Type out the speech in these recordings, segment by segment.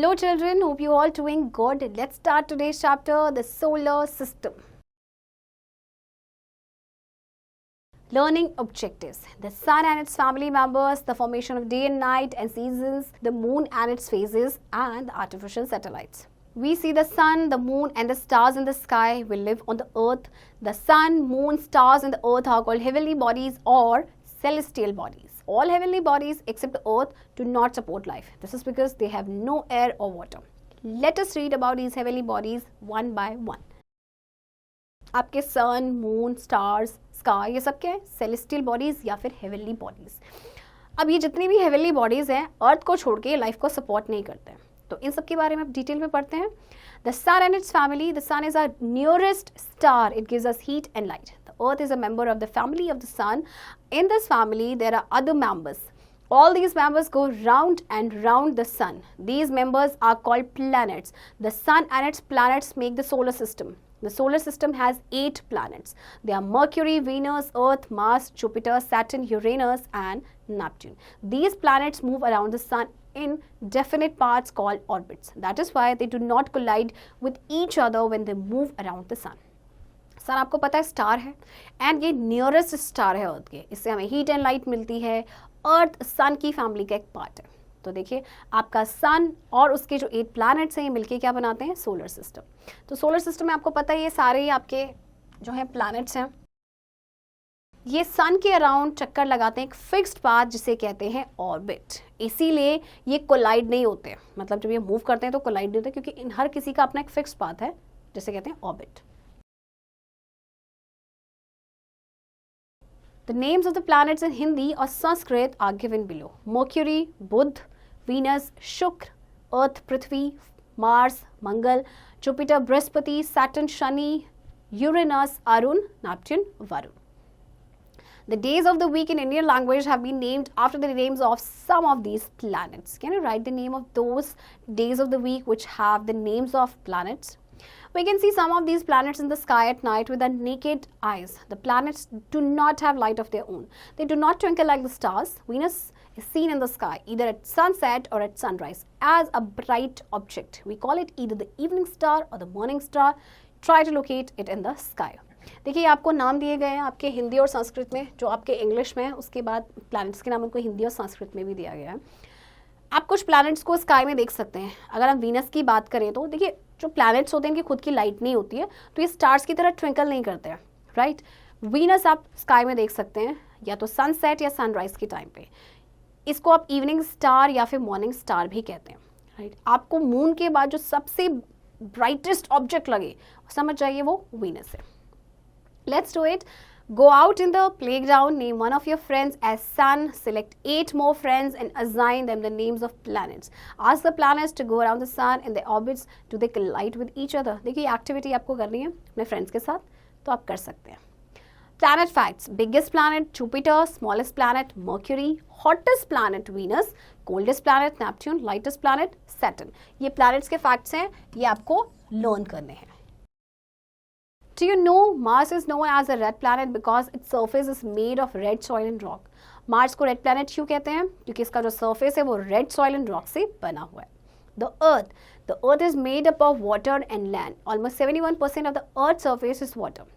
Hello children, hope you all doing good. Let's start today's chapter, the solar system. Learning objectives. The sun and its family members, the formation of day and night and seasons, the moon and its phases, and the artificial satellites. We see the sun, the moon and the stars in the sky. We live on the earth. The sun, moon, stars and the earth are called heavenly bodies or celestial bodies. All heavenly bodies except the earth do not support life. This is because they have no air or water. Let us read about these heavenly bodies one by one. आपके सन, moon, stars, sky ये सब क्या है? Celestial bodies या फिर heavenly bodies. अब ये जितनी भी हेवनली बॉडीज हैं अर्थ को छोड़ के लाइफ को सपोर्ट नहीं करते हैं. तो इन सब के बारे में आप डिटेल में पढ़ते हैं. The sun and its family. The sun is our nearest star. It gives us heat and light. The earth is a member of the family of the sun. In this family, there are other members. All these members go round and round the sun. These members are called planets. The sun and its planets make the solar system. The solar system has 8 planets. They are Mercury, Venus, Earth, Mars, Jupiter, Saturn, Uranus, and Neptune. These planets move around the sun in definite paths called orbits. That is why they do not collide with each other when they move around the sun. सन आपको पता है star है and ये nearest star है अर्थ के. इससे हमें heat and light मिलती है. अर्थ सन की फैमिली का एक पार्ट है. तो देखिए आपका सन और उसके जो 8 प्लैनेट्स हैं ये मिलके क्या बनाते हैं? Solar system. तो सोलर सिस्टम में आपको पता है ये सारे ही आपके जो है प्लैनेट्स हैं ये सन के अराउंड चक्कर लगाते हैं एक फिक्स्ड पाथ जिसे कहते हैं ऑर्बिट. इसीलिए ये कोलाइड नहीं होते. मतलब जब ये मूव करते हैं तो कोलाइड नहीं होते क्योंकि इन हर किसी का अपना एक फिक्स्ड पाथ है जिसे कहते हैं orbit. The names of the planets in Hindi or Sanskrit are given below. Mercury, Budh, Venus, Shukra, Earth, Prithvi, Mars, Mangal, Jupiter, Brihaspati, Saturn, Shani, Uranus, Arun, Neptune, Varun. The days of the week in Indian language have been named after the names of some of these planets. Can you write the name of those days of the week which have the names of planets? We can see some of these planets in the sky at night with our naked eyes. The planets do not have light of their own. They do not twinkle like the stars. Venus is seen in the sky either at sunset or at sunrise as a bright object. We call it either the evening star or the morning star. Try to locate it in the sky. देखिए आपको नाम दिए गए हैं आपके हिंदी और संस्कृत में. जो आपके इंग्लिश में है उसके बाद प्लैनेट्स के नाम उनको हिंदी और संस्कृत में भी दिया गया है. आप कुछ प्लैनेट्स को स्काई में देख सकते हैं. अगर हम वीनस की बात करें तो देखिए जो प्लैनेट्स होते हैं इनकी खुद की लाइट नहीं होती है तो ये स्टार्स की तरह ट्विंकल नहीं करते हैं. राइट. वीनस आप स्काई में देख सकते हैं या तो सनसेट या सनराइज के टाइम पे. इसको आप इवनिंग स्टार या फिर मॉर्निंग स्टार भी कहते हैं. राइट. आपको मून के बाद जो सबसे ब्राइटेस्ट ऑब्जेक्ट लगे समझ जाइए वो वीनस है. Let's do it. Go out in the playground, name one of your friends as sun, select 8 more friends and assign them the names of planets. Ask the planets to go around the sun in their orbits. Do they collide with each other? देखिए activity आपको करनी है अपने friends के साथ तो आप कर सकते हैं. Planet facts. Biggest planet Jupiter, smallest planet Mercury, hottest planet Venus, coldest planet Neptune, lightest planet Saturn. ये planets के facts हैं, ये आपको learn करने हैं. Do you know Mars is known as a red planet because its surface is made of red soil and rock? Mars को red planet क्यों कहते हैं? क्योंकि इसका जो surface है वो red soil and rock से बना हुआ है. The Earth is made up of water and land. Almost 71% of the Earth's surface is water.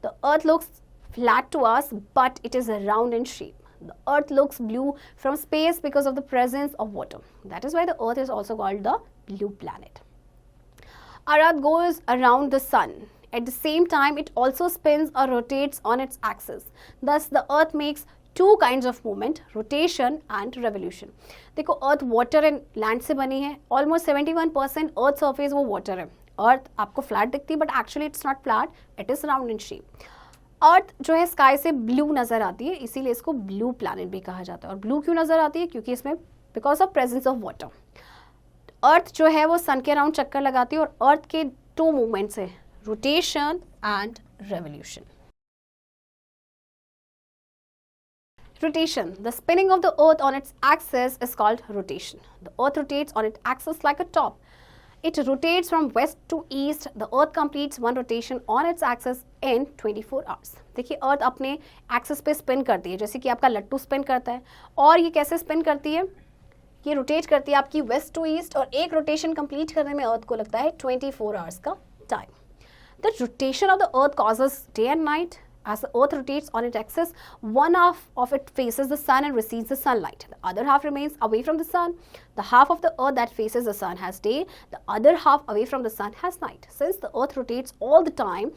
The Earth looks flat to us, but it is round in shape. The Earth looks blue from space because of the presence of water. That is why the Earth is also called the blue planet. Our Earth goes around the sun. At the same time, it also spins or rotates on its axis. Thus, the Earth makes 2 kinds of movement, rotation and revolution. देखो Earth water and land से बनी है. Almost 71% Earth surface वो water है. Earth आपको flat दिखती है, but actually it's not flat. It is round in shape. Earth जो है sky से blue नजर आती है, इसीलिए इसको blue planet भी कहा जाता है. और blue क्यों नजर आती है? क्योंकि इसमें because of presence of water. Earth जो है वो sun के around चक्कर लगाती है और Earth के 2 movements है. Rotation and revolution. Rotation. The spinning of the earth on its axis is called rotation. The earth rotates on its axis like a top. It rotates from west to east. The earth completes one rotation on its axis in 24 hours. देखिए earth अपने axis पे spin करती है जैसे कि आपका लट्टू spin करता है. और ये कैसे spin करती है? ये रोटेट करती है आपकी वेस्ट टू ईस्ट और एक रोटेशन कंप्लीट करने में अर्थ को लगता है 24 आवर्स का time. The rotation of the earth causes day and night. As the earth rotates on its axis, one half of it faces the sun and receives the sunlight. The other half remains away from the sun. The half of the earth that faces the sun has day. The other half away from the sun has night. Since the earth rotates all the time,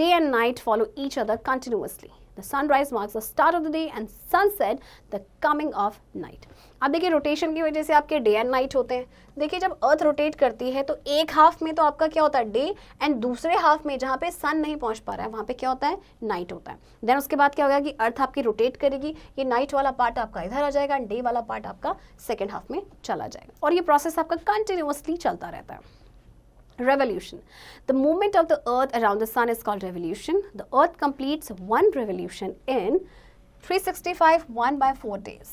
day and night follow each other continuously. The sunrise marks the start of the day and sunset the coming of night. अब देखिए rotation की वजह से आपके day and night होते हैं. देखिए जब अर्थ रोटेट करती है तो एक हाफ में तो आपका क्या होता है डे एंड दूसरे हाफ में जहाँ पे सन नहीं पहुँच पा रहा है वहाँ पे क्या होता है नाइट होता है. देन उसके बाद क्या होगा कि अर्थ आपकी रोटेट करेगी, ये नाइट वाला पार्ट आपका इधर आ जाएगा एंड डे वाला पार्ट आपका सेकेंड हाफ में चला जाएगा और ये प्रोसेस आपका कंटिन्यूअसली चलता रहता है. Revolution. The movement of the earth around the sun is called revolution. The earth completes one revolution in 365 1/4 days.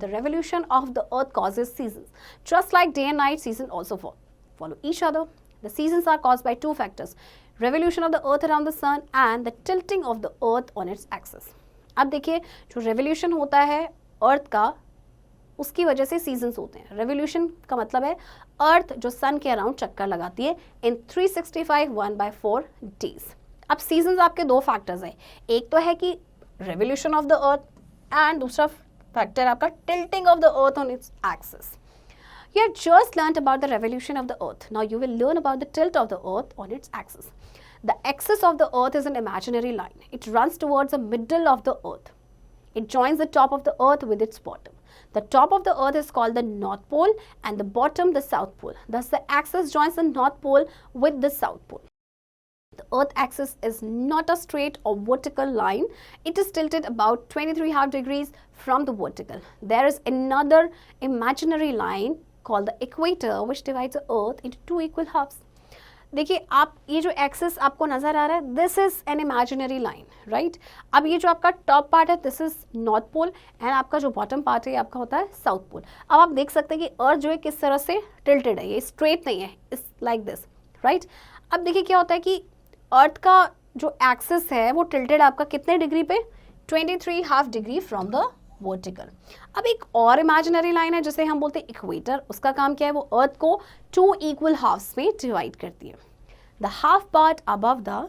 The revolution of the earth causes seasons. Just like day and night, seasons also follow each other. The seasons are caused by two factors: revolution of the earth around the sun and the tilting of the earth on its axis. अब देखिए जो revolution होता है अर्थ का उसकी वजह से seasons होते हैं. रेवोल्यूशन का मतलब है अर्थ जो सन के अराउंड चक्कर लगाती है इन 365 1/4 डेज. अब सीजन्स आपके दो फैक्टर्स हैं. एक तो है कि revolution of the earth and दूसरा फैक्टर आपका tilting of the earth on its axis. You have just learnt about the revolution of the earth. Now you will learn about the tilt of the earth on its axis. The axis of the earth is an imaginary line. It runs towards the middle of the earth. It joins the top of the earth with its bottom. The top of the earth is called the North Pole and the bottom the South Pole. Thus the axis joins the North Pole with the South Pole. The earth axis is not a straight or vertical line. It is tilted about 23.5 degrees from the vertical. There is another imaginary line called the equator which divides the earth into two equal halves. देखिए आप ये जो axis आपको नजर आ रहा है this is an imaginary line right. अब ये जो आपका टॉप पार्ट है this is north pole and आपका जो बॉटम पार्ट है आपका होता है साउथ पोल. अब आप देख सकते हैं कि अर्थ जो है किस तरह से टिल्टेड है, ये स्ट्रेट नहीं है, इट्स लाइक दिस राइट. अब देखिए क्या होता है कि अर्थ का जो एक्सिस है वो टिल्टेड आपका कितने डिग्री पे 23.5 डिग्री फ्रॉम द वर्टिकल. अब एक और इमेजिनरी लाइन है जिसे हम बोलते हैं इक्वेटर. उसका काम क्या है, वो अर्थ को टू इक्वल हाफ्स में डिवाइड करती है. The half part above the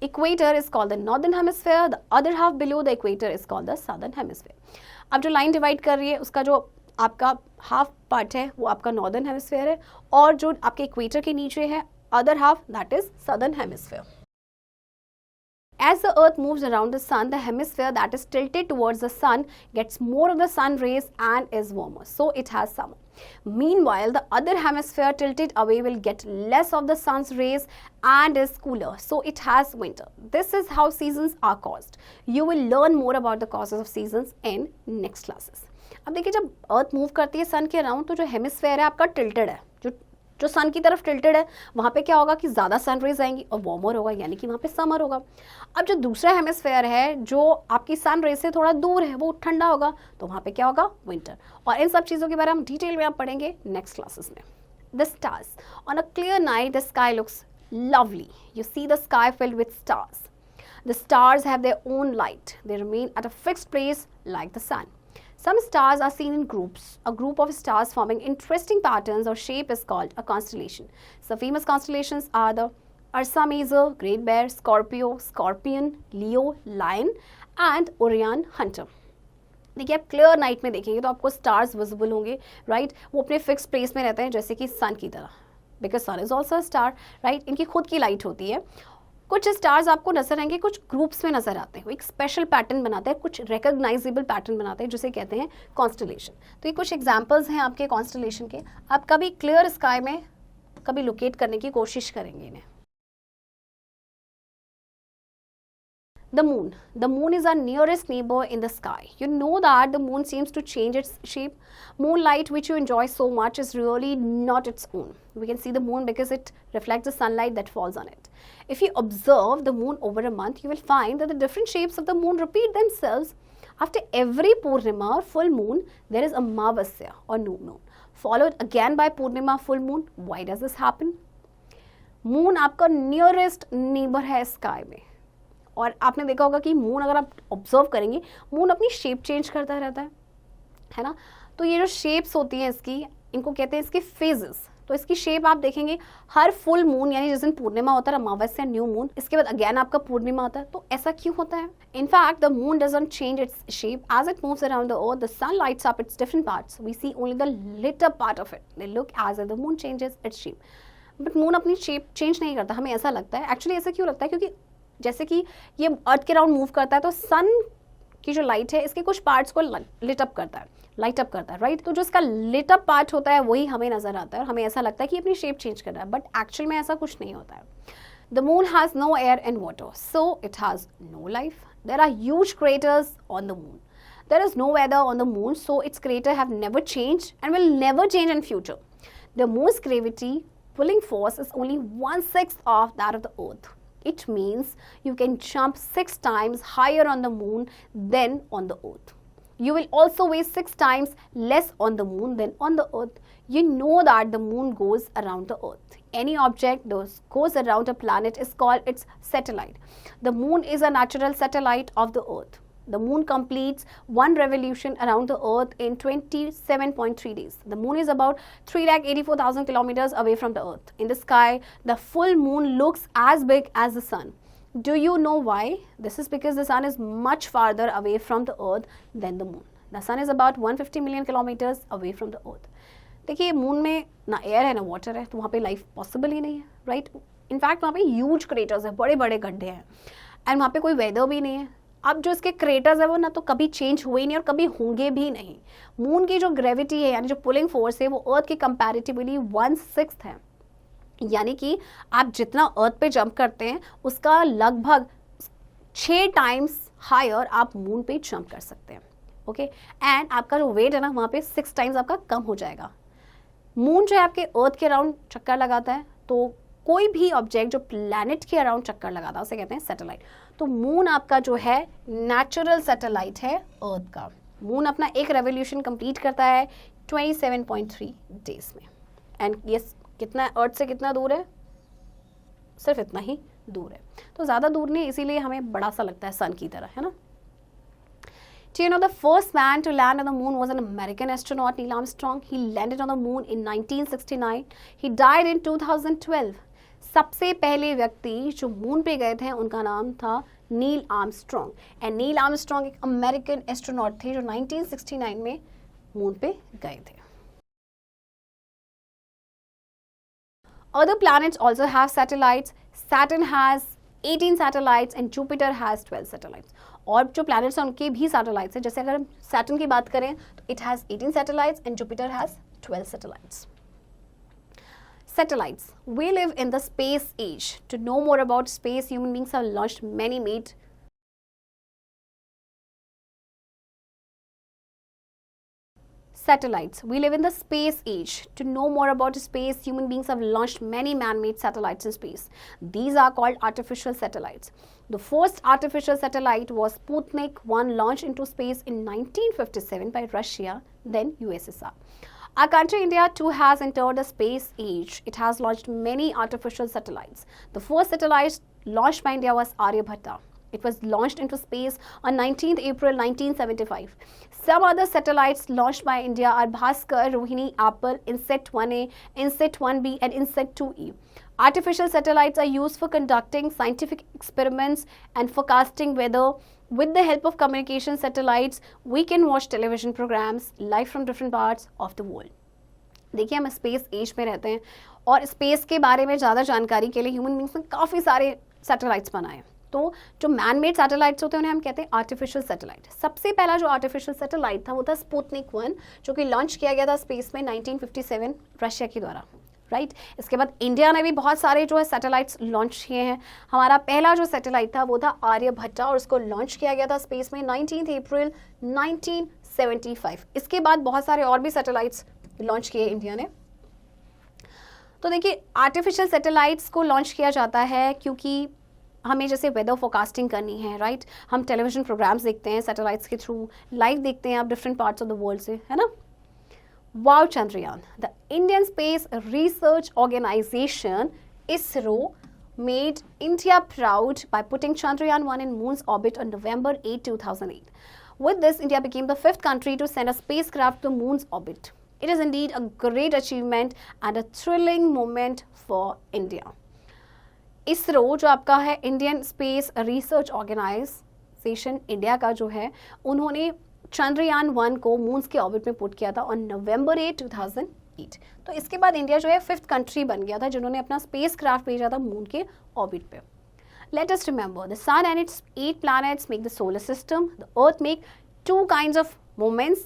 equator is called the northern hemisphere. The other half below the equator is called the southern hemisphere. अब जो लाइन डिवाइड कर रही है उसका जो आपका हाफ पार्ट है वो आपका नॉर्दर्न हेमिस्फीयर है और जो आपके इक्वेटर के नीचे है other half that is southern hemisphere. As the earth moves around the sun, the hemisphere that is tilted towards the sun gets more of the sun rays and is warmer. So it has summer. Meanwhile, the other hemisphere tilted away will get less of the sun's rays and is cooler. So it has winter. This is how seasons are caused. You will learn more about the causes of seasons in next classes. अब देखिए जब अर्थ move करती है सन के around तो जो hemisphere है आपका टिल्टेड है, जो सन की तरफ टिल्टेड है वहाँ पे क्या होगा कि ज़्यादा सन रेज आएंगी और वार्मर होगा यानी कि वहाँ पे समर होगा. अब जो दूसरा हेमिस्फेयर है जो आपकी सन रेज से थोड़ा दूर है वो ठंडा होगा तो वहाँ पे क्या होगा विंटर. और इन सब चीज़ों के बारे में हम डिटेल में आप पढ़ेंगे नेक्स्ट क्लासेस में. The stars. On a clear night the sky looks lovely. You see the sky filled with stars. The stars have their own light. They remain at a fixed place like the sun. Some stars are seen in groups. A group of stars forming interesting patterns or shape is called a constellation. Some famous constellations are the Ursa Major, Great Bear, Scorpio, Scorpion, Leo, Lion and Orion Hunter. देखिए आप clear night में देखेंगे तो आपको stars visible होंगे right. वो अपने fix place में रहते हैं जैसे कि सन की तरह, because sun is also star right. इनकी खुद की लाइट होती है. कुछ स्टार्स आपको नजर आएंगे, कुछ ग्रुप्स में नजर आते हैं, वो एक स्पेशल पैटर्न बनाते हैं, कुछ रिकॉग्नाइजेबल पैटर्न बनाते हैं जिसे कहते हैं कॉन्स्टलेशन. तो ये कुछ एग्जांपल्स हैं आपके कॉन्स्टलेशन के. आप कभी क्लियर स्काई में कभी लोकेट करने की कोशिश करेंगे इन्हें. The moon. The moon is our nearest neighbor in the sky. You know that the moon seems to change its shape. Moonlight, which you enjoy so much, is really not its own. We can see the moon because it reflects the sunlight that falls on it. If you observe the moon over a month, you will find that the different shapes of the moon repeat themselves. After every Purnima or full moon, there is Amavasya or new moon, followed again by Purnima full moon. Why does this happen? Moon आपका nearest neighbor है sky में. और आपने देखा होगा कि moon अगर आप ऑब्जर्व करेंगे मून अपनी शेप चेंज करता रहता है है ना। तो ये जो शेप्स होती हैं इसकी, इनको कहते हैं इसके फेजेस। तो इसकी शेप आप देखेंगे हर फुल मून यानी जिस दिन पूर्णिमा होता है, अमावस्या, न्यू मून, इसके बाद अगेन आपका पूर्णिमा होता है। तो ऐसा क्यों होता है? In fact the moon doesn't change its shape as it moves around the earth, the sun lights up its different parts, we see only the lit up part of it, they look as if the moon changes its shape. But moon अपनी shape change नहीं करता, हमें ऐसा लगता है। Actually ऐसा क्यों लगता है? क्योंकि जैसे कि ये अर्थ के राउंड मूव करता है तो सन की जो लाइट है इसके कुछ पार्ट्स को लिट अप करता है, लाइट अप करता है, राइट। तो जो इसका लिट अप पार्ट होता है वही हमें नजर आता है और हमें ऐसा लगता है कि अपनी शेप चेंज कर रहा है, बट एक्चुअल में ऐसा कुछ नहीं होता है। The moon has no air and water, so it has no life. There are huge craters on the moon. There is no weather on the moon, so its crater have never changed and will never change in future. The moon's gravity pulling force is only 1/6 of that of the Earth. It means you can jump 6 times higher on the moon than on the Earth. You will also weigh 6 times less on the moon than on the Earth. You know that the moon goes around the Earth. Any object that goes around a planet is called its satellite. The moon is a natural satellite of the Earth. The moon completes one revolution around the earth in 27.3 days. The moon is about 384,000 kilometers away from the earth. In the sky, the full moon looks as big as the sun. Do you know why? This is because the sun is much farther away from the earth than the moon. The sun is about 150 million kilometers away from the earth. देखिए moon में ना air है ना water है, तो वहाँ पे life possible ही नहीं है, राइट। इनफैक्ट वहाँ पे ह्यूज क्रेटर्स है, बड़े बड़े गड्ढे हैं, एंड वहाँ पे कोई वेदर भी नहीं है। अब जो इसके क्रेटर्स है वो ना तो कभी चेंज हुए नहीं और कभी होंगे भी नहीं। मून की जो ग्रेविटी है यानी जो पुलिंग फोर्स है वो अर्थ के कंपैरेटिवली 1/6 है, यानी कि आप जितना अर्थ पे जंप करते हैं उसका लगभग 6 टाइम्स हायर आप मून पे जंप कर सकते हैं, ओके। एंड आपका जो वेट है ना वहाँ पे 6 टाइम्स आपका कम हो जाएगा। मून जो है आपके अर्थ के अराउंड चक्कर लगाता है, तो कोई भी ऑब्जेक्ट जो प्लैनेट के अराउंड चक्कर लगाता है उसे कहते हैं सैटेलाइट। तो मून आपका जो है नेचुरल सैटेलाइट है अर्थ का। मून अपना एक रेवोल्यूशन कंप्लीट करता है 27.3 डेज में। एंड ये कितना अर्थ से कितना दूर है? सिर्फ इतना ही दूर है, तो ज़्यादा दूर नहीं, इसीलिए हमें बड़ा सा लगता है सन की तरह, है ना। Do you know the first man to land on the moon was an American astronaut, Neil Armstrong? He landed on the moon in 1969. He died in 2012. सबसे पहले व्यक्ति जो मून पे गए थे उनका नाम था Neil Armstrong, and Neil Armstrong एक अमेरिकन एस्ट्रोनॉट थे जो 1969 में मून पे गए थे। Other planets also have satellites. Saturn has 18 satellites and Jupiter has 12 satellites. और जो planets हैं उनके भी satellites हैं, जैसे अगर हम Saturn की बात करें तो it has 18 satellites and Jupiter has 12 satellites. Satellites. We live in the space age. To know more about space, human beings have launched many made satellites. We live in the space age. To know more about space, human beings have launched many man-made satellites in space. These are called artificial satellites. The first artificial satellite was Sputnik 1, launched into space in 1957 by Russia, then USSR. Our country India too has entered the space age. It has launched many artificial satellites. The first satellite launched by India was Aryabhatta. It was launched into space on 19th April 1975. Some other satellites launched by India are Bhaskar, Rohini, Apple, Insect 1A, Insect 1B and Insect 2E. Artificial satellites are used for conducting scientific experiments and forecasting weather. With the help of communication satellites, we can watch television programs live from different parts of the world. देखिए हम space as में रहते हैं और space के बारे में ज़्यादा जानकारी के लिए ह्यूमन बींग्स ने काफ़ी सारे सैटेलाइट्स बनाए। तो जो मैन मेड सैटेलाइट्स होते हैं उन्हें हम कहते हैं आर्टिफिशियल सैटेलाइट। सबसे पहला जो आर्टिफिशियल सैटेलाइट था वो था स्पुतनिक 1, जो कि लॉन्च किया गया था स्पेस में 1957 रशिया के द्वारा, राइट। इसके बाद इंडिया ने भी बहुत सारे जो है सैटेलाइट्स लॉन्च किए हैं। हमारा पहला जो सैटेलाइट था वो था आर्यभट्टा और उसको लॉन्च किया गया था स्पेस में 19 अप्रैल 1975। इसके बाद बहुत सारे और भी सैटेलाइट्स लॉन्च किए इंडिया ने। तो देखिए आर्टिफिशियल सैटेलाइट्स को लॉन्च किया जाता है क्योंकि हमें जैसे वेदर फोरकास्टिंग करनी है, राइट। हम टेलीविजन प्रोग्राम्स देखते हैं सैटेलाइट्स के थ्रू, लाइव देखते हैं आप different parts of the world से, है ना। Wow Chandrayaan, the Indian space research organisation ISRO made India proud by putting Chandrayaan-1 in moon's orbit on November 8, 2008. With this, India became the 5th country to send a spacecraft to moon's orbit. It is indeed a great achievement and a thrilling moment for India. ISRO जो आपका है Indian space research organisation India का जो है, उन्होंने चंद्रयान 1 को moons के orbit में पुट किया था ऑन November 8, 2008. तो इसके बाद इंडिया जो है 5th कंट्री बन गया था जिन्होंने अपना स्पेस क्राफ्ट भेजा था मून के ऑर्बिट पे. Let us remember, the sun and its 8 planets make the solar system. The earth make 2 kinds of movements,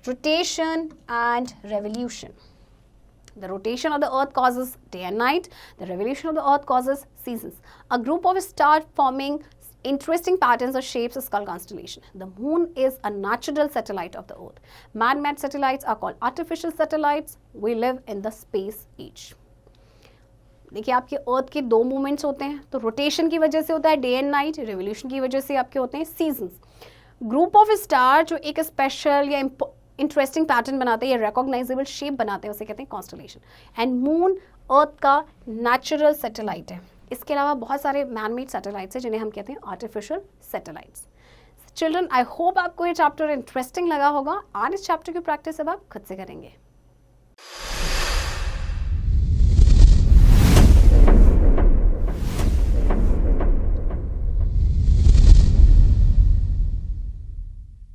rotation and revolution. The rotation of the earth causes day and night. The revolution of the earth causes seasons. A group of stars forming interesting patterns or shapes is called constellation. The moon is a natural satellite of the earth. Man-made satellites are called artificial satellites. We live in the space age. देखिए आपके अर्थ के 2 movements होते हैं, तो rotation की वजह से होता है डे एंड नाइट, रेवोल्यूशन की वजह से आपके होते हैं सीजन्स. ग्रुप ऑफ स्टार जो एक स्पेशल या इंटरेस्टिंग पैटर्न बनाते हैं या रिकॉग्नाइजेबल शेप बनाते हैं उसे कहते हैं कॉन्स्टलेशन. एंड मून अर्थ का नेचुरल सैटेलाइट है. इसके अलावा बहुत सारे मैन मेड सैटेलाइट्स हैं जिन्हें हम कहते हैं artificial satellites. Children, I hope आपको ये चैप्टर इंटरेस्टिंग लगा होगा और इस चैप्टर की प्रैक्टिस अब आप खुद से करेंगे.